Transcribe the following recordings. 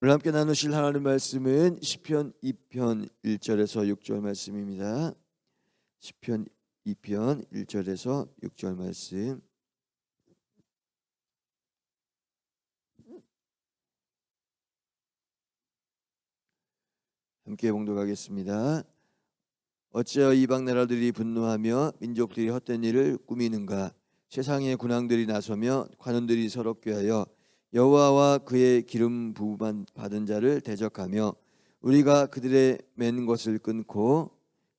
오늘 함께 나누실 하나님 말씀은 시편 2편 1절에서 6절 말씀입니다. 시편 2편 1절에서 6절 말씀. 함께 봉독하겠습니다. 어찌하여 이방 나라들이 분노하며 민족들이 헛된 일을 꾸미는가? 세상의 군왕들이 나서며 관원들이 서로 꾀하여 여호와와 그의 기름 부음 받은 자를 대적하며 우리가 그들의 맨 것을 끊고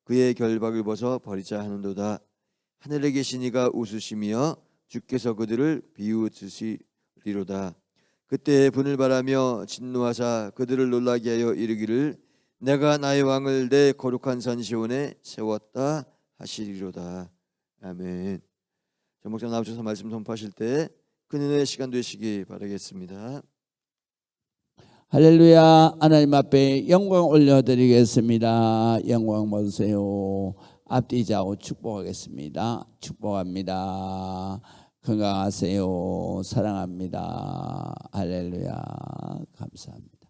그의 결박을 벗어 버리자 하는도다. 하늘에 계신 이가 웃으시며 주께서 그들을 비웃으시리로다. 그때 분을 바라며 진노하사 그들을 놀라게 하여 이르기를 내가 나의 왕을 내 거룩한 산 시온에 세웠다 하시리로다. 아멘. 전 목사 나오셔서 말씀 선포하실 때 큰 은혜의 시간 되시기 바라겠습니다. 할렐루야. 하나님 앞에 영광 올려드리겠습니다. 영광 받으세요. 앞뒤 좌우 축복하겠습니다. 축복합니다. 건강하세요. 사랑합니다. 할렐루야. 감사합니다.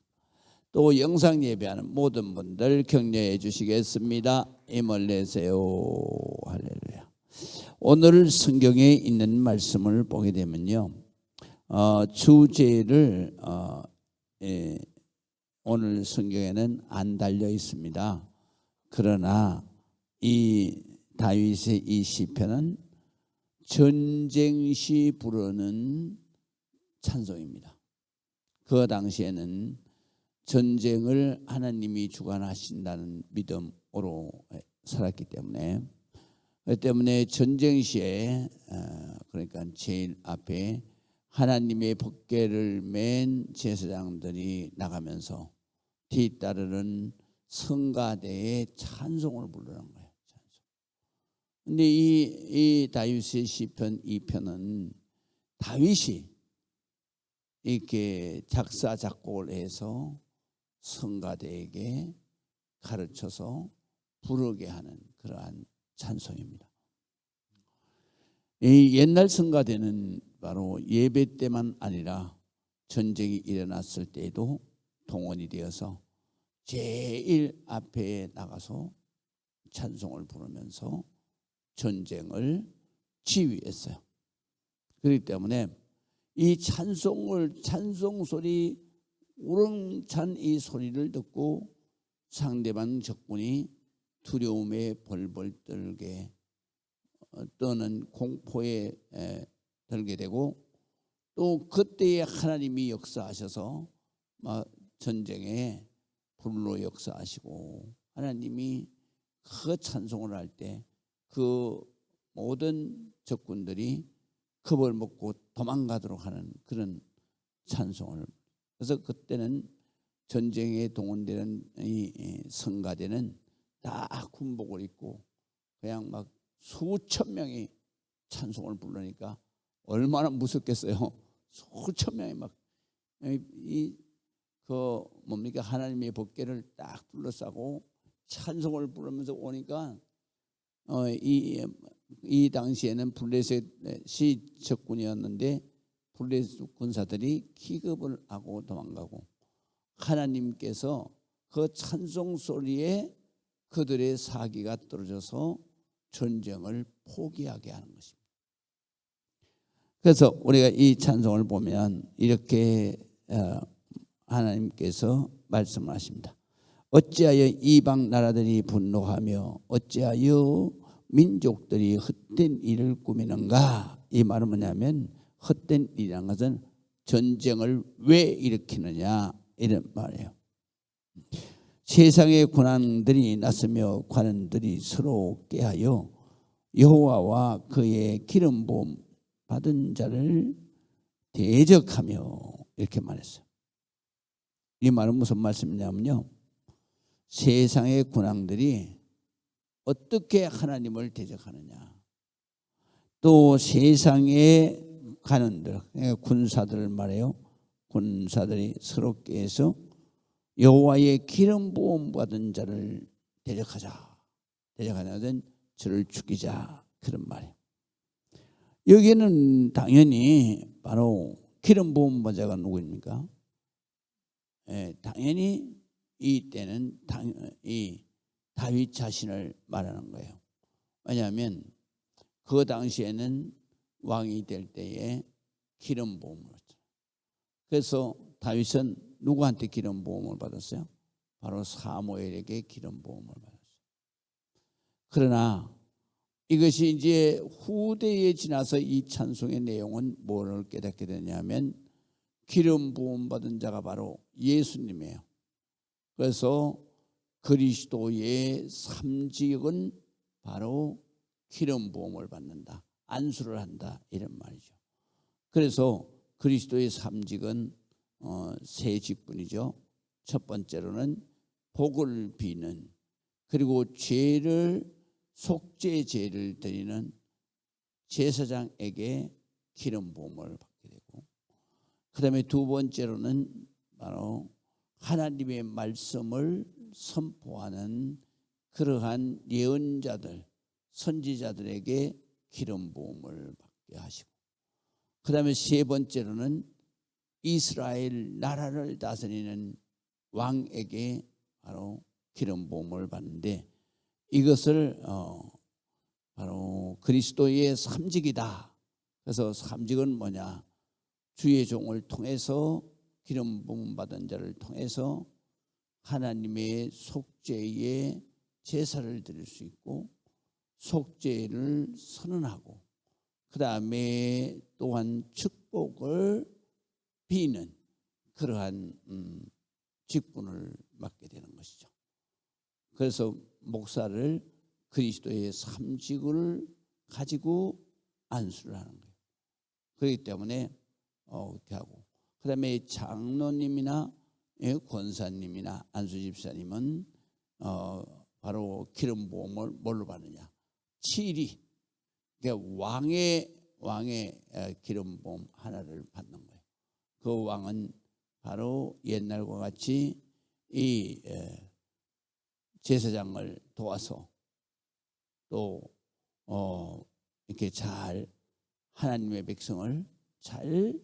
또 영상 예배하는 모든 분들 격려해 주시겠습니다. 힘을 내세요. 할렐루야. 오늘 성경에 있는 말씀을 보게 되면요, 주제를 오늘 성경에는 안 달려 있습니다. 그러나 이 다윗의 이 시편은 전쟁 시 부르는 찬송입니다. 그 당시에는 전쟁을 하나님이 주관하신다는 믿음으로 살았기 때문에, 그 때문에 전쟁 시에 그러니까 제일 앞에 하나님의 법궤를 맨 제사장들이 나가면서 뒤따르는 성가대의 찬송을 부르는 거예요. 그런데 이 다윗의 시편 2편은 다윗이 이렇게 작사 작곡을 해서 성가대에게 가르쳐서 부르게 하는 그러한 찬송입니다. 이 옛날 성가대는 바로 예배 때만 아니라 전쟁이 일어났을 때에도 동원이 되어서 제일 앞에 나가서 찬송을 부르면서 전쟁을 지휘했어요. 그렇기 때문에 이 찬송 소리, 우렁찬 이 소리를 듣고 상대방 적군이 두려움에 벌벌 떨게 떠는 공포에 들게 되고, 또 그때에 하나님이 역사하셔서 전쟁에 불로 역사하시고 하나님이 그 찬송을 할 때 그 모든 적군들이 겁을 먹고 도망가도록 하는 그런 찬송을, 그래서 그때는 전쟁에 동원되는 이 성가대는 다 군복을 입고 그냥 막 수천 명이 찬송을 부르니까 얼마나 무섭겠어요. 수천 명이 막 뭡니까 하나님의 법궤를 딱 둘러싸고 찬송을 부르면서 오니까 이 당시에는 블레셋이 적군이었는데 블레셋 군사들이 기겁을 하고 도망가고, 하나님께서 그 찬송 소리에 그들의 사기가 떨어져서 전쟁을 포기하게 하는 것입니다. 그래서 우리가 이 찬송을 보면 이렇게 하나님께서 말씀하십니다. 어찌하여 이방 나라들이 분노하며 어찌하여 민족들이 헛된 일을 꾸미는가? 이 말은 뭐냐면 헛된 일이라는 것은 전쟁을 왜 일으키느냐 이런 말이에요. 세상의 군왕들이 나서며 관원들이 서로 꾀하여 여호와와 그의 기름 부음 받은 자를 대적하며, 이렇게 말했어요. 이 말은 무슨 말씀이냐면요, 세상의 군왕들이 어떻게 하나님을 대적하느냐, 또 세상의 관원들, 군사들을 말해요. 군사들이 서로 꾀해서 여호와의 기름 부음 받은 자를 대적하자. 대적하자는 저를 죽이자, 그런 말이에요. 여기는 당연히 바로 기름 부음 받은 자가 누구입니까? 당연히 이때는 이 다윗 자신을 말하는 거예요. 왜냐하면 그 당시에는 왕이 될 때에 기름 부음을 받았죠. 그래서 다윗은 누구한테 기름 부음을 받았어요? 바로 사무엘에게 기름 부음을 받았어요. 그러나 이것이 이제 후대에 지나서 이 찬송의 내용은 뭐를 깨닫게 되냐면 기름 부음 받은 자가 바로 예수님이에요. 그래서 그리스도의 삼직은 바로 기름 부음을 받는다, 안수를 한다, 이런 말이죠. 그래서 그리스도의 삼직은 세 직분이죠. 첫 번째로는 복을 비는, 그리고 속죄제를 드리는 제사장에게 기름 부음을 받게 되고, 그 다음에 두 번째로는 바로 하나님의 말씀을 선포하는 그러한 예언자들, 선지자들에게 기름 부음을 받게 하시고, 그 다음에 세 번째로는 이스라엘 나라를 다스리는 왕에게 바로 기름 부음을 받는데, 이것을 바로 그리스도의 삼직이다. 그래서 삼직은 뭐냐? 주의 종을 통해서 기름 부음 받은 자를 통해서 하나님의 속죄의 제사를 드릴 수 있고, 속죄를 선언하고, 그 다음에 또한 축복을 비는 그러한 직분을 맡게 되는 것이죠. 그래서 목사를 그리스도의 삼직을 가지고 안수를 하는 거예요. 그렇기 때문에 그렇게 하고, 그 다음에 장로님이나 권사님이나 안수집사님은 바로 기름 부음을 뭘로 받느냐? 칠이, 그러니까 왕의 기름 부음 하나를 받는 거예요. 그 왕은 바로 옛날과 같이 이 제사장을 도와서 또 이렇게 잘 하나님의 백성을 잘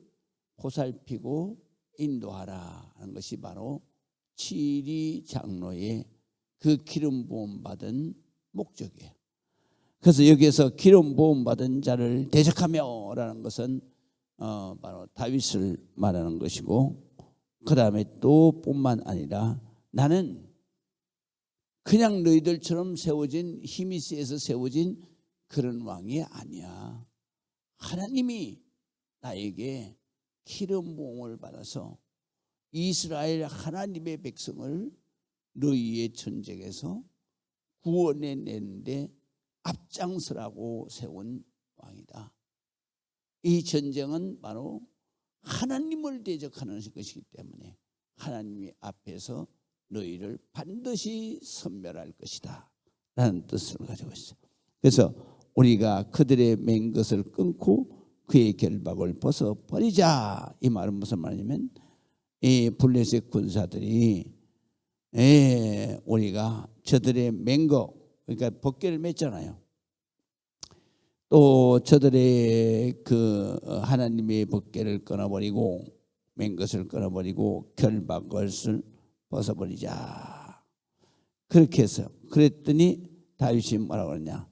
보살피고 인도하라 하는 것이 바로 칠위 장로의 그 기름 부음 받은 목적이에요. 그래서 여기에서 기름 부음 받은 자를 대적하며라는 것은 바로 다윗을 말하는 것이고, 그 다음에 또 뿐만 아니라 나는 그냥 너희들처럼 세워진, 힘이 세서 세워진 그런 왕이 아니야. 하나님이 나에게 기름 부음을 받아서 이스라엘 하나님의 백성을 너희의 전쟁에서 구원해내는데 앞장서라고 세운 왕이다. 이 전쟁은 바로 하나님을 대적하는 것이기 때문에 하나님의 앞에서 너희를 반드시 섬멸할 것이다 라는 뜻을 가지고 있어요. 그래서 우리가 그들의 맨 것을 끊고 그의 결박을 벗어버리자, 이 말은 무슨 말이냐면 이 블레셋 군사들이 우리가 저들의 맨 것, 그러니까 벗개를 맸잖아요. 또 저들의 그 하나님의 벗개를 끊어버리고 맨 것을 끊어버리고 결박을 벗어버리자, 그렇게 해서 그랬더니 다윗이 뭐라고 그러냐?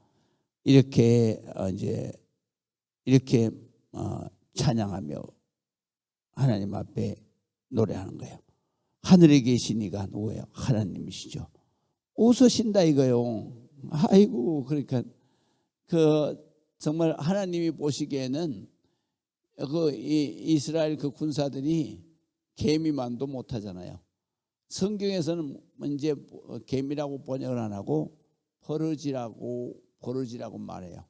이렇게 이렇게 찬양하며 하나님 앞에 노래하는 거예요. 하늘에 계신 이가 누구예요? 하나님이시죠. 웃으신다 이거요. 아이고, 그러니까 정말 하나님이 보시기에는 이스라엘 군사들이 개미만도 못하잖아요. 성경에서는 이제 개미라고 번역을 안 하고 버러지라고 말해요.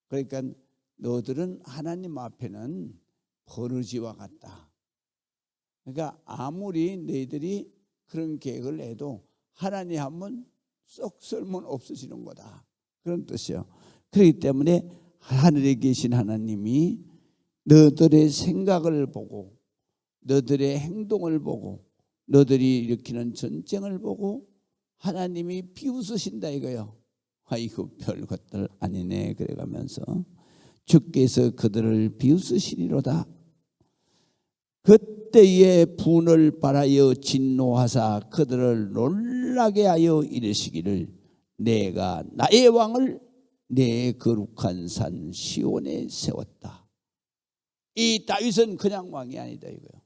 그러니까 너들은 하나님 앞에는 버러지와 같다. 그러니까 아무리 너희들이 그런 계획을 해도 하나님 하면 썩 쓸모는 없으시는 거다, 그런 뜻이요. 그렇기 때문에 하늘에 계신 하나님이 너들의 생각을 보고 너들의 행동을 보고 너들이 일으키는 전쟁을 보고 하나님이 비웃으신다 이거요. 아이고, 별것들 아니네 그래가면서 주께서 그들을 비웃으시리로다. 그때에 분을 발하여 진노하사 그들을 놀라게 하여 이르시기를 내가 나의 왕을 내 거룩한 산 시온에 세웠다. 이 다윗은 그냥 왕이 아니다 이거요.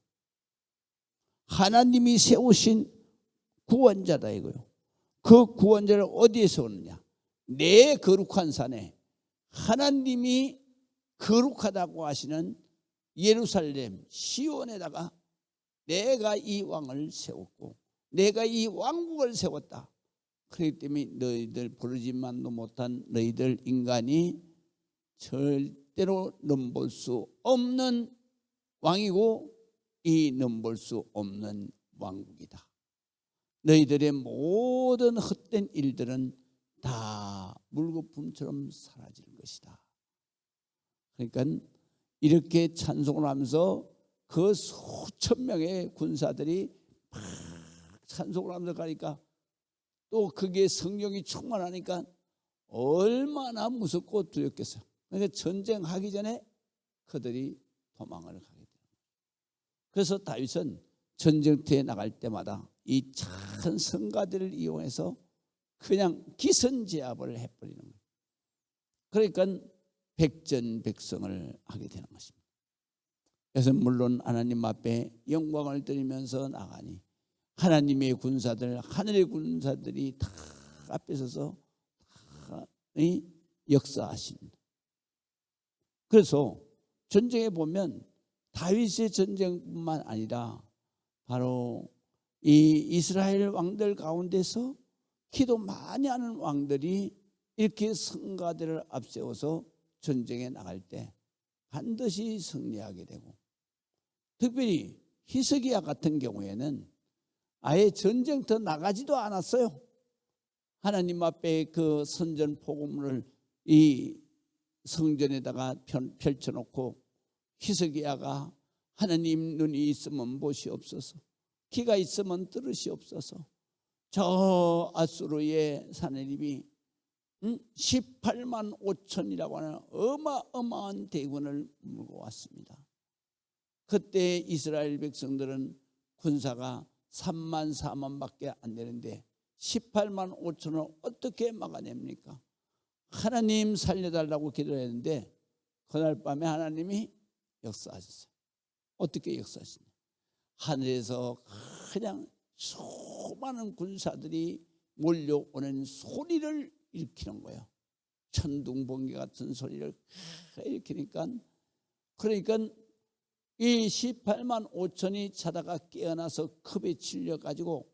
하나님이 세우신 구원자다 이거요. 그 구원자를 어디에 세우느냐? 내 거룩한 산에, 하나님이 거룩하다고 하시는 예루살렘 시온에다가 내가 이 왕을 세웠고 내가 이 왕국을 세웠다. 그렇기 때문에 너희들 부르지만도 못한 너희들 인간이 절대로 넘볼 수 없는 왕이고 이 넘볼 수 없는 왕국이다. 너희들의 모든 헛된 일들은 다 물거품처럼 사라질 것이다. 그러니까 이렇게 찬송을 하면서 그 수천 명의 군사들이 막 찬송을 하면서 가니까 또 그게 성령이 충만하니까 얼마나 무섭고 두렵겠어요. 그러니까 전쟁하기 전에 그들이 도망을 가게 돼요. 그래서 다윗은 전쟁터에 나갈 때마다 이 착한 성가들을 이용해서 그냥 기선제압을 해버리는 거예요. 그러니까 백전백승을 하게 되는 것입니다. 그래서 물론 하나님 앞에 영광을 드리면서 나가니 하나님의 군사들, 하늘의 군사들이 다 앞에 서서 다 역사하십니다. 그래서 전쟁에 보면 다윗의 전쟁뿐만 아니라 바로 이 이스라엘 왕들 가운데서 기도 많이 하는 왕들이 이렇게 성가들을 앞세워서 전쟁에 나갈 때 반드시 승리하게 되고, 특별히 히스기야 같은 경우에는 아예 전쟁터 나가지도 않았어요. 하나님 앞에 그 선전 복음을 이 성전에다가 펼쳐놓고 히스기야가 하나님 눈이 있으면 보시옵소서, 귀가 있으면 들으시옵소서. 저 아수르의 사내립이 18만 5천이라고 하는 어마어마한 대군을 물고 왔습니다. 그때 이스라엘 백성들은 군사가 3만 4만밖에 안 되는데 18만 5천을 어떻게 막아냅니까? 하나님 살려달라고 기도했는데 그날 밤에 하나님이 역사하셨어요. 어떻게 역사하시냐? 하늘에서 그냥 수많은 군사들이 몰려오는 소리를 일으키는 거예요. 천둥번개 같은 소리를 일으키니까, 그러니까 이 18만 5천이 자다가 깨어나서 컵에 질려가지고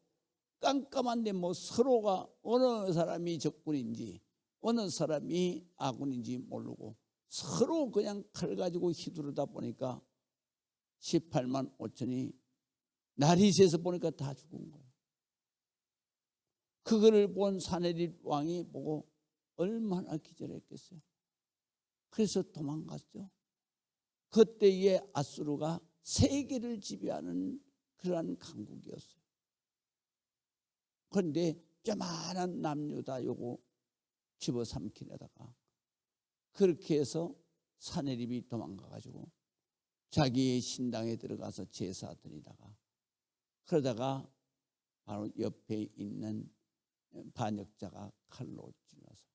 깜깜한데 뭐 서로가 어느 사람이 적군인지 어느 사람이 아군인지 모르고 서로 그냥 칼 가지고 휘두르다 보니까 18만 5천이 날이 새서 보니까 다 죽은 거예요. 그거를 본 사내립 왕이 보고 얼마나 기절했겠어요. 그래서 도망갔죠. 그때의 아수르가 세계를 지배하는 그러한 강국이었어요. 그런데 조그마한 남유다 요거 집어삼키려다가 그렇게 해서 사내립이 도망가가지고 자기의 신당에 들어가서 제사 드리다가, 그러다가 바로 옆에 있는 반역자가 칼로 찔러서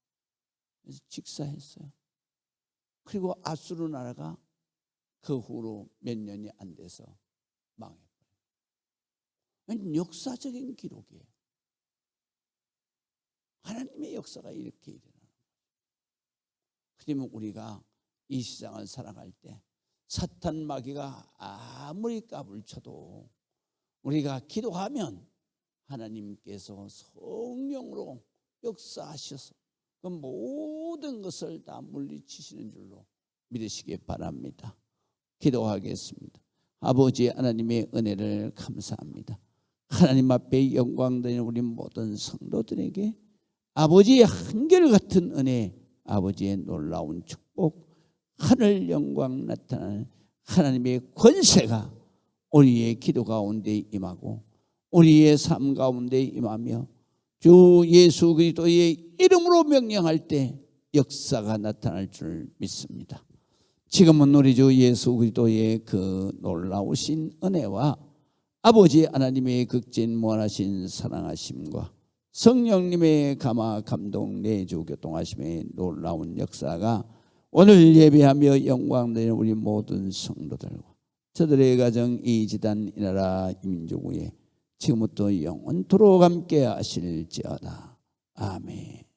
그래서 직사했어요. 그리고 아수르 나라가 그 후로 몇 년이 안 돼서 망해버려요. 역사적인 기록이에요. 하나님의 역사가 이렇게 일어나는 거예요. 그러면 우리가 이 세상을 살아갈 때 사탄 마귀가 아무리 까불쳐도 우리가 기도하면 하나님께서 성령으로 역사하셔서 그 모든 것을 다 물리치시는 줄로 믿으시기 바랍니다. 기도하겠습니다. 아버지 하나님의 은혜를 감사합니다. 하나님 앞에 영광되는 우리 모든 성도들에게 아버지의 한결같은 은혜, 아버지의 놀라운 축복, 하늘 영광 나타나는 하나님의 권세가 우리의 기도 가운데 임하고 우리의 삶 가운데 임하며 주 예수 그리스도의 이름으로 명령할 때 역사가 나타날 줄 믿습니다. 지금은 우리 주 예수 그리스도의 그 놀라우신 은혜와 아버지 하나님의 극진 무한하신 사랑하심과 성령님의 감화 감동 내주 교통하심의 놀라운 역사가 오늘 예배하며 영광되는 우리 모든 성도들과 저들의 가정 이 지단 이 나라 이 민족 위에 지금부터 영원토록 함께 하실지어다. 아멘.